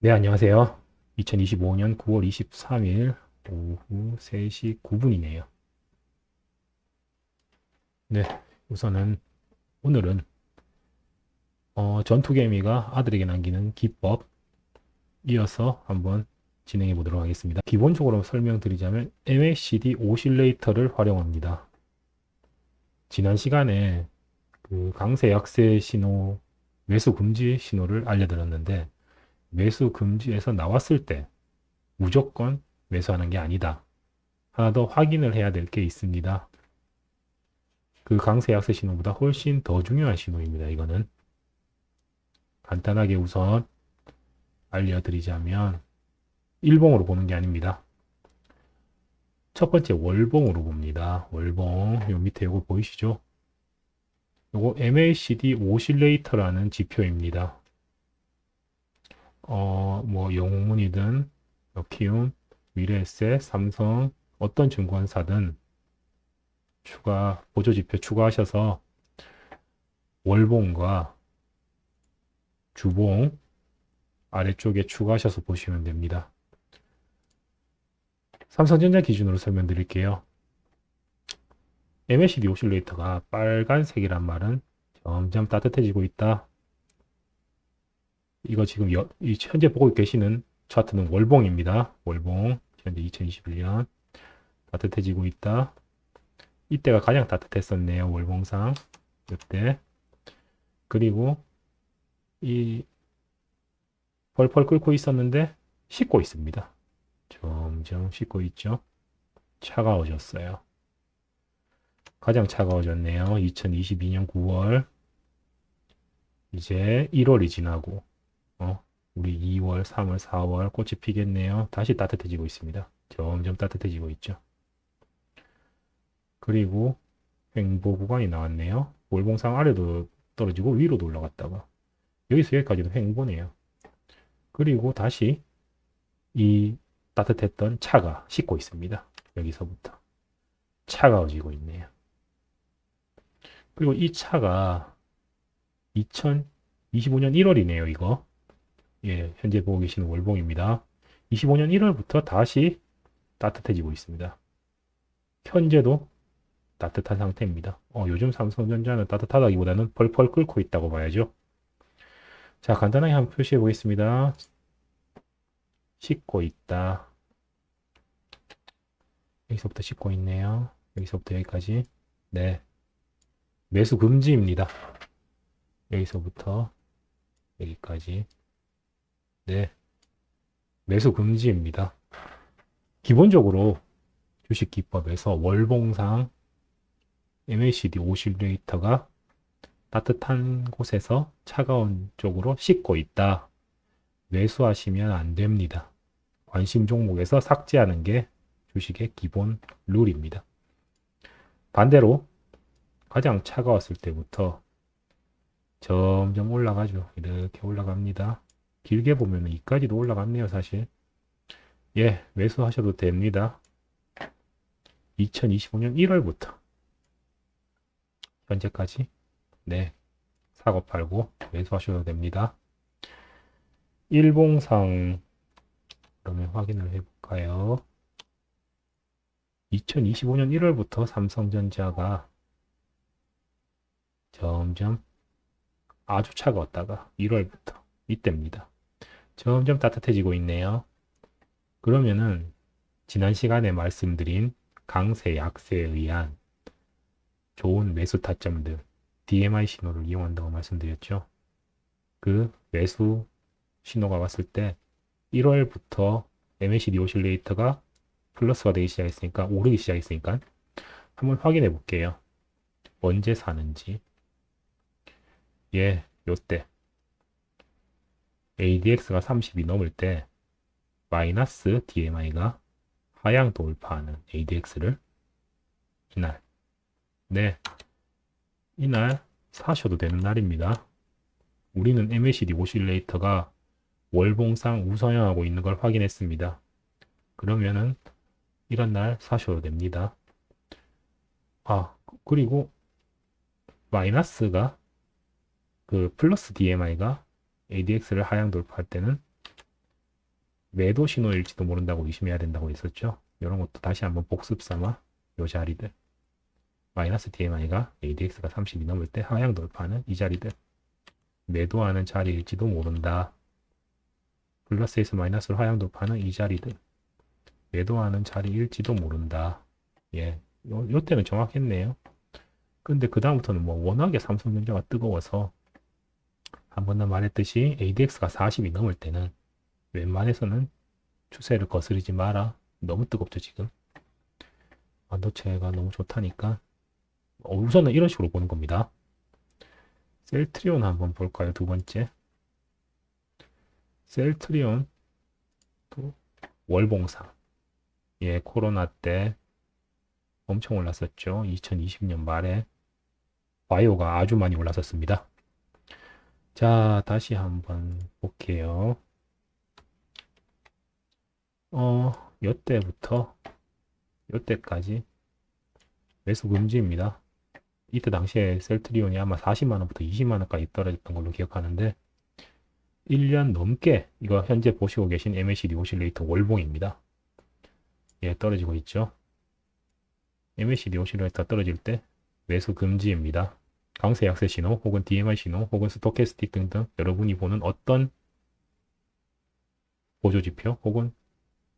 네, 안녕하세요. 2025년 9월 23일 오후 3시 9분이네요. 네, 우선은 오늘은 전투개미가 아들에게 남기는 기법 이어서 한번 진행해 보도록 하겠습니다. 기본적으로 설명드리자면 MACD 오실레이터를 활용합니다. 지난 시간에 그 강세 약세 신호, 매수 금지 신호를 알려드렸는데 매수 금지에서 나왔을 때 무조건 매수하는 게 아니다. 하나 더 확인을 해야 될 게 있습니다. 그 강세 약세 신호보다 훨씬 더 중요한 신호입니다. 이거는 간단하게 우선 알려드리자면 일봉으로 보는 게 아닙니다. 첫 번째 월봉으로 봅니다. 월봉 요 밑에 요거 보이시죠? 요거 MACD 오실레이터라는 지표입니다. 뭐 영문이든 키움, 미래에셋, 삼성 어떤 증권사든 추가 보조지표 추가하셔서 월봉과 주봉 아래쪽에 추가하셔서 보시면 됩니다. 삼성전자 기준으로 설명드릴게요. MACD 오실레이터가 빨간색이란 말은 점점 따뜻해지고 있다. 이거 지금 현재 보고 계시는 차트는 월봉입니다. 월봉 현재 2021년 따뜻해지고 있다. 이때가 가장 따뜻했었네요. 월봉상 이때. 그리고 이 펄펄 끓고 있었는데 식고 있습니다. 점점 식고 있죠. 차가워졌어요. 가장 차가워졌네요. 2022년 9월. 이제 1월이 지나고, 우리 2월, 3월, 4월 꽃이 피겠네요. 다시 따뜻해지고 있습니다. 점점 따뜻해지고 있죠. 그리고 횡보 구간이 나왔네요. 월봉상 아래도 떨어지고 위로도 올라갔다가 여기서 여기까지도 횡보네요. 그리고 다시 이 따뜻했던 차가 식고 있습니다. 여기서부터 차가워지고 있네요. 그리고 이 차가 2025년 1월이네요, 이거. 예, 현재 보고 계시는 월봉입니다. 25년 1월부터 다시 따뜻해지고 있습니다. 현재도 따뜻한 상태입니다. 요즘 삼성전자는 따뜻하다기보다는 펄펄 끓고 있다고 봐야죠. 자, 간단하게 한번 표시해 보겠습니다. 씻고 있다. 여기서부터 씻고 있네요. 여기서부터 여기까지. 네. 매수 금지입니다. 여기서부터 여기까지. 네. 매수 금지입니다. 기본적으로 주식 기법에서 월봉상 MACD 오실레이터가 따뜻한 곳에서 차가운 쪽으로 씻고 있다. 매수하시면 안 됩니다. 관심 종목에서 삭제하는 게 주식의 기본 룰입니다. 반대로 가장 차가웠을 때부터 점점 올라가죠. 이렇게 올라갑니다. 길게 보면 이까지도 올라갔네요, 사실. 예, 매수하셔도 됩니다. 2025년 1월부터 현재까지 네, 사고 팔고 매수하셔도 됩니다. 일봉상 그러면 확인을 해볼까요? 2025년 1월부터 삼성전자가 점점 아주 차가웠다가 1월부터 이때입니다. 점점 따뜻해지고 있네요. 그러면은 지난 시간에 말씀드린 강세, 약세에 의한 좋은 매수 타점들 DMI 신호를 이용한다고 말씀드렸죠. 그 매수 신호가 왔을 때 1월부터 MACD 오실레이터가 플러스가 되기 시작했으니까 오르기 시작했으니까 한번 확인해 볼게요. 언제 사는지. 예, 요때 ADX가 30이 넘을 때 마이너스 DMI가 하향 돌파하는 ADX를 이날, 네, 이날 사셔도 되는 날입니다. 우리는 MACD 오실레이터가 월봉상 우상향하고 있는 걸 확인했습니다. 그러면은 이런 날 사셔도 됩니다. 그리고 마이너스가 그 플러스 DMI가 ADX를 하향 돌파할 때는 매도 신호일지도 모른다고 의심해야 된다고 했었죠. 이런 것도 다시 한번 복습 삼아 요 자리들 마이너스 DMI가 ADX가 30이 넘을 때 하향 돌파하는 이 자리들 매도하는 자리일지도 모른다. 플러스에서 마이너스로 하향 돌파하는 이 자리들 매도하는 자리일지도 모른다. 예, 요 때는 정확했네요. 근데 그 다음부터는 뭐 워낙에 삼성전자가 뜨거워서 한 번 더 말했듯이 ADX가 40이 넘을 때는 웬만해서는 추세를 거스르지 마라. 너무 뜨겁죠 지금. 반도체가 너무 좋다니까. 우선은 이런 식으로 보는 겁니다. 셀트리온 한번 볼까요? 두 번째. 셀트리온 또 월봉상. 예, 코로나 때 엄청 올랐었죠. 2020년 말에 바이오가 아주 많이 올랐었습니다. 자, 다시 한번 볼게요. 요때부터 요때까지 매수 금지입니다. 이때 당시에 셀트리온이 아마 40만원부터 20만원까지 떨어졌던 걸로 기억하는데 1년 넘게 이거 현재 보시고 계신 MACD 오실레이터 월봉입니다. 예, 떨어지고 있죠. MACD 오실레이터 떨어질 때 매수 금지입니다. 강세 약세 신호 혹은 DMI 신호 혹은 스토캐스틱 등등 여러분이 보는 어떤 보조지표 혹은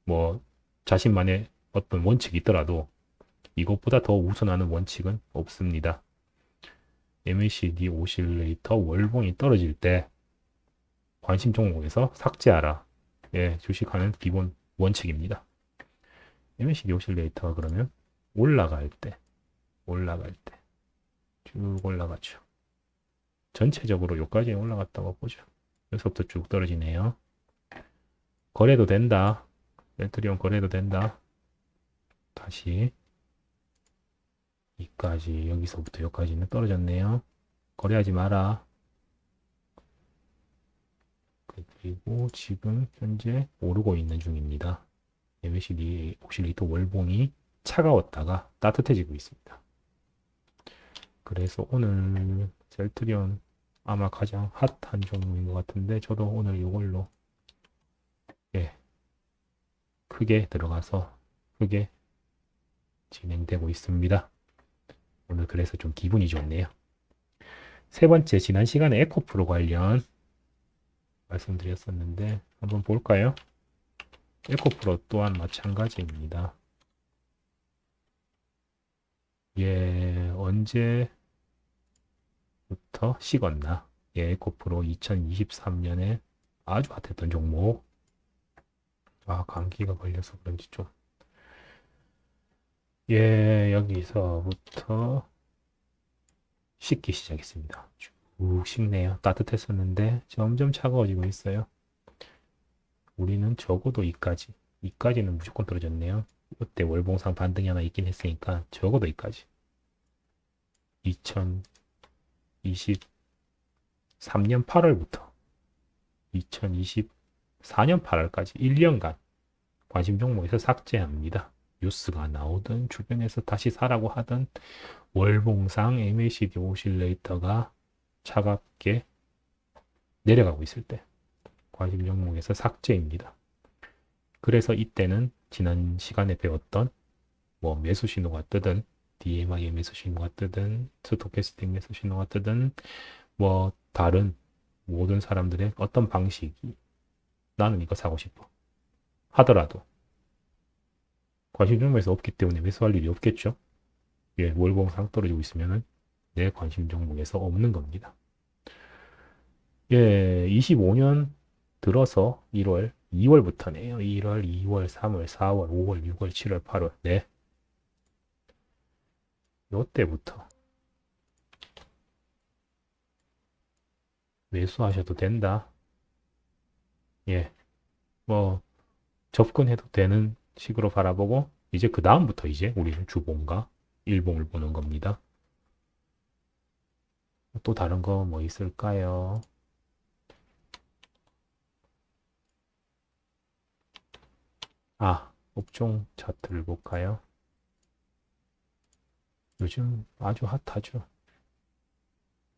뭐 자신만의 어떤 원칙이 있더라도 이것보다 더 우선하는 원칙은 없습니다. MACD 오실레이터 월봉이 떨어질 때 관심 종목에서 삭제하라. 예, 주식하는 기본 원칙입니다. MACD 오실레이터가 그러면 올라갈 때 쭉 올라가죠. 전체적으로 여기까지 올라갔다고 보죠. 여기서부터 쭉 떨어지네요. 거래도 된다. 셀트리온 거래도 된다. 다시 이까지 여기서부터 여기까지는 떨어졌네요. 거래하지 마라. 그리고 지금 현재 오르고 있는 중입니다. MACD 오실레이터 월봉이 차가웠다가 따뜻해지고 있습니다. 그래서 오늘 셀트리온 아마 가장 핫한 종목인 것 같은데 저도 오늘 이걸로 예, 크게 들어가서 크게 진행되고 있습니다. 오늘 그래서 좀 기분이 좋네요. 세 번째, 지난 시간에 에코프로 관련 말씀드렸었는데 한번 볼까요? 에코프로 또한 마찬가지입니다. 예, 언제부터 식었나? 예, 에코프로 2023년에 아주 핫했던 종목. 아, 감기가 걸려서 그런지 좀. 예, 여기서부터 식기 시작했습니다. 쭉 식네요. 따뜻했었는데 점점 차가워지고 있어요. 우리는 적어도 이까지는 무조건 떨어졌네요. 이때 월봉상 반등이 하나 있긴 했으니까 적어도 이까지 2023년 8월부터 2024년 8월까지 1년간 관심 종목에서 삭제합니다. 뉴스가 나오든 주변에서 다시 사라고 하든 월봉상 MACD 오실레이터가 차갑게 내려가고 있을 때 관심 종목에서 삭제입니다. 그래서 이때는 지난 시간에 배웠던 뭐 매수 신호가 뜨든 DMI의 매수 신호가 뜨든 스토캐스틱 매수 신호가 뜨든 뭐 다른 모든 사람들의 어떤 방식이 나는 이거 사고 싶어 하더라도 관심 종목에서 없기 때문에 매수할 일이 없겠죠. 예, 월봉상 떨어지고 있으면은 내 관심 종목에서 없는 겁니다. 예, 25년 들어서 1월, 2월부터네요. 1월, 2월, 3월, 4월, 5월, 6월, 7월, 8월. 네. 요때부터 매수하셔도 된다. 예. 뭐 접근해도 되는 식으로 바라보고 이제 그 다음부터 이제 우리는 주봉과 일봉을 보는 겁니다. 또 다른 거 뭐 있을까요? 아, 업종 차트를 볼까요? 요즘 아주 핫하죠.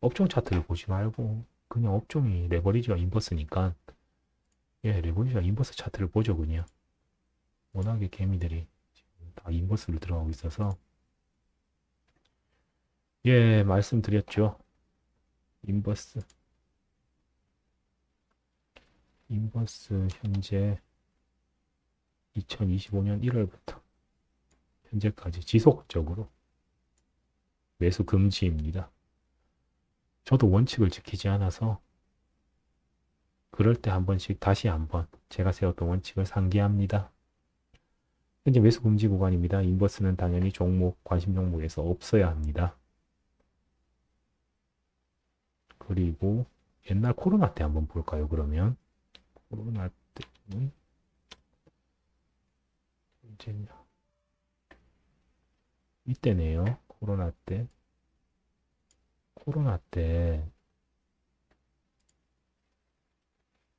업종 차트를 보지 말고 그냥 업종이 레버리지와 인버스니까 예, 레볼루션 인버스 차트를 보죠, 그냥. 워낙에 개미들이 지금 다 인버스로 들어가고 있어서. 예, 말씀드렸죠. 인버스. 인버스 현재 2025년 1월부터 현재까지 지속적으로 매수 금지입니다. 저도 원칙을 지키지 않아서 그럴 때 한 번씩 다시 한번 제가 세웠던 원칙을 상기합니다. 현재 매수 금지 구간입니다. 인버스는 당연히 종목, 관심 종목에서 없어야 합니다. 그리고 옛날 코로나 때 한번 볼까요? 그러면 코로나 때는 언제냐? 이때네요. 코로나 때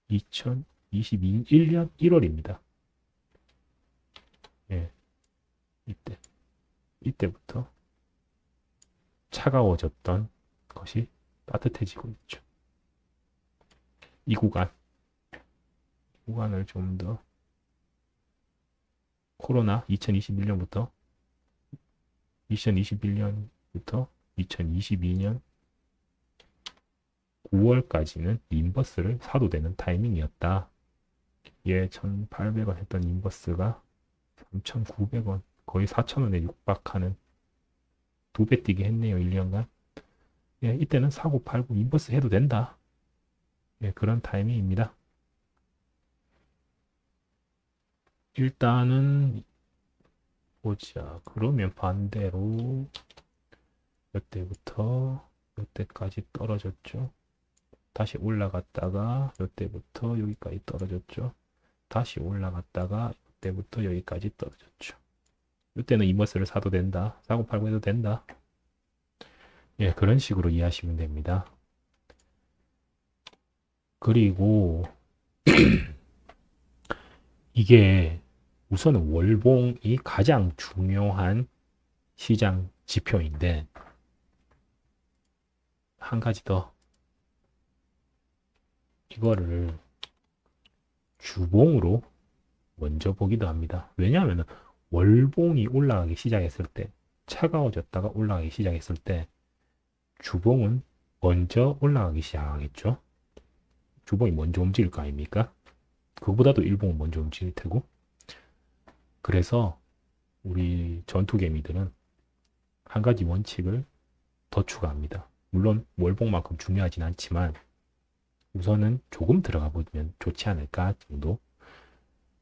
2021년 1월입니다. 예, 이때부터 차가워졌던 것이 따뜻해지고 있죠. 이 구간을 좀 더 코로나 2021년부터 2022년 9월까지는 인버스를 사도 되는 타이밍이었다. 예, 1,800원 했던 인버스가 3,900원, 거의 4,000원에 육박하는 2배 뛰게 했네요, 1년간. 예, 이때는 사고 팔고 인버스 해도 된다. 예, 그런 타이밍입니다. 일단은 보자. 그러면 반대로 이때부터 이때까지 떨어졌죠. 다시 올라갔다가 이때부터 여기까지 떨어졌죠. 다시 올라갔다가 이때부터 여기까지 떨어졌죠. 이때는 인버스를 사도 된다. 사고 팔고 해도 된다. 예, 그런 식으로 이해하시면 됩니다. 그리고 이게 우선은 월봉이 가장 중요한 시장 지표인데 한 가지 더 이거를 주봉으로 먼저 보기도 합니다. 왜냐하면 월봉이 올라가기 시작했을 때 차가워졌다가 올라가기 시작했을 때 주봉은 먼저 올라가기 시작하겠죠. 주봉이 먼저 움직일 거 아닙니까? 그보다도 일봉은 먼저 움직일 테고. 그래서 우리 전투개미들은 한 가지 원칙을 더 추가합니다. 물론 월봉만큼 중요하진 않지만 우선은 조금 들어가 보면 좋지 않을까 정도,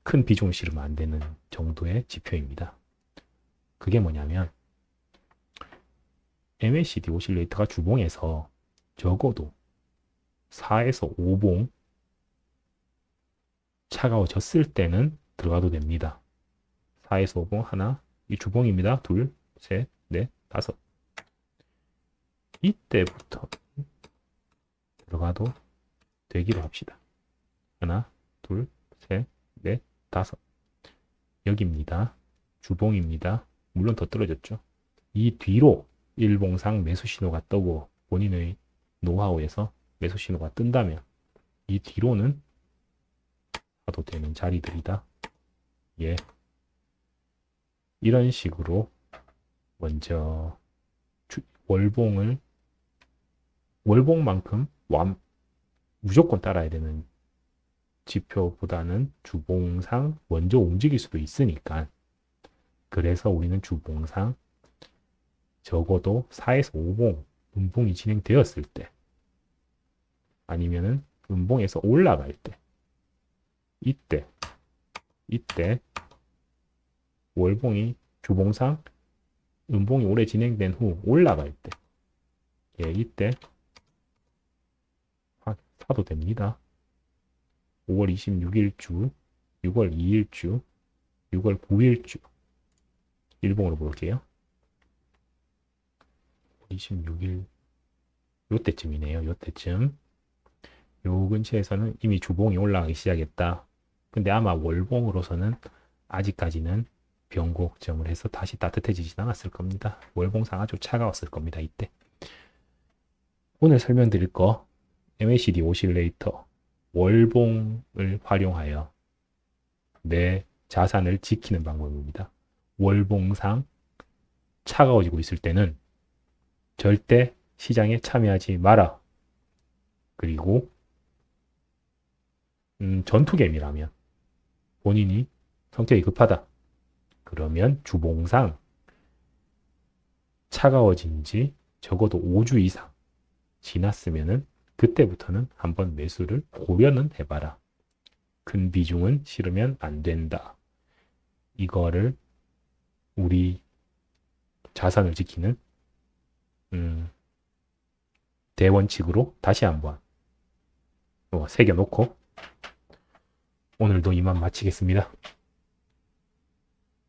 큰 비중을 실으면 안 되는 정도의 지표입니다. 그게 뭐냐면 MACD 오실레이터가 주봉에서 적어도 4에서 5봉 차가워졌을 때는 들어가도 됩니다. 4에서 5봉 하나, 이 주봉입니다. 둘, 셋, 넷, 다섯. 이때부터 들어가도 되기로 합시다. 하나, 둘, 셋, 넷, 다섯. 여기입니다. 주봉입니다. 물론 더 떨어졌죠. 이 뒤로 일봉상 매수 신호가 뜨고 본인의 노하우에서 매수 신호가 뜬다면 이 뒤로는 사도 되는 자리들이다. 예. 이런 식으로 먼저 월봉만큼 무조건 따라야 되는 지표보다는 주봉상 먼저 움직일 수도 있으니까, 그래서 우리는 주봉상 적어도 4에서 5봉 음봉이 진행되었을 때 아니면은 음봉에서 올라갈 때 이때 월봉이 주봉상 음봉이 오래 진행된 후 올라갈 때, 예, 이때 사도 됩니다. 5월 26일주, 6월 2일주, 6월 9일주 일봉으로 볼게요. 26일 요때쯤이네요. 요때쯤. 요 근처에서는 이미 주봉이 올라가기 시작했다. 근데 아마 월봉으로서는 아직까지는 변곡점을 해서 다시 따뜻해지진 않았을 겁니다. 월봉상 아주 차가웠을 겁니다. 이때. 오늘 설명드릴 거 MACD 오실레이터 월봉을 활용하여 내 자산을 지키는 방법입니다. 월봉상 차가워지고 있을 때는 절대 시장에 참여하지 마라. 그리고 전투개미라면 본인이 성격이 급하다. 그러면 주봉상 차가워진 지 적어도 5주 이상 지났으면은 그때부터는 한번 매수를 고려는 해봐라. 큰 비중은 실으면 안 된다. 이거를 우리 자산을 지키는 대원칙으로 다시 한번 새겨놓고 오늘도 이만 마치겠습니다.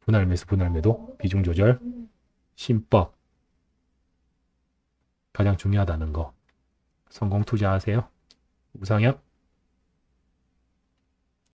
분할 매수, 분할 매도, 비중 조절, 신법 가장 중요하다는 거 성공 투자하세요. 우상혁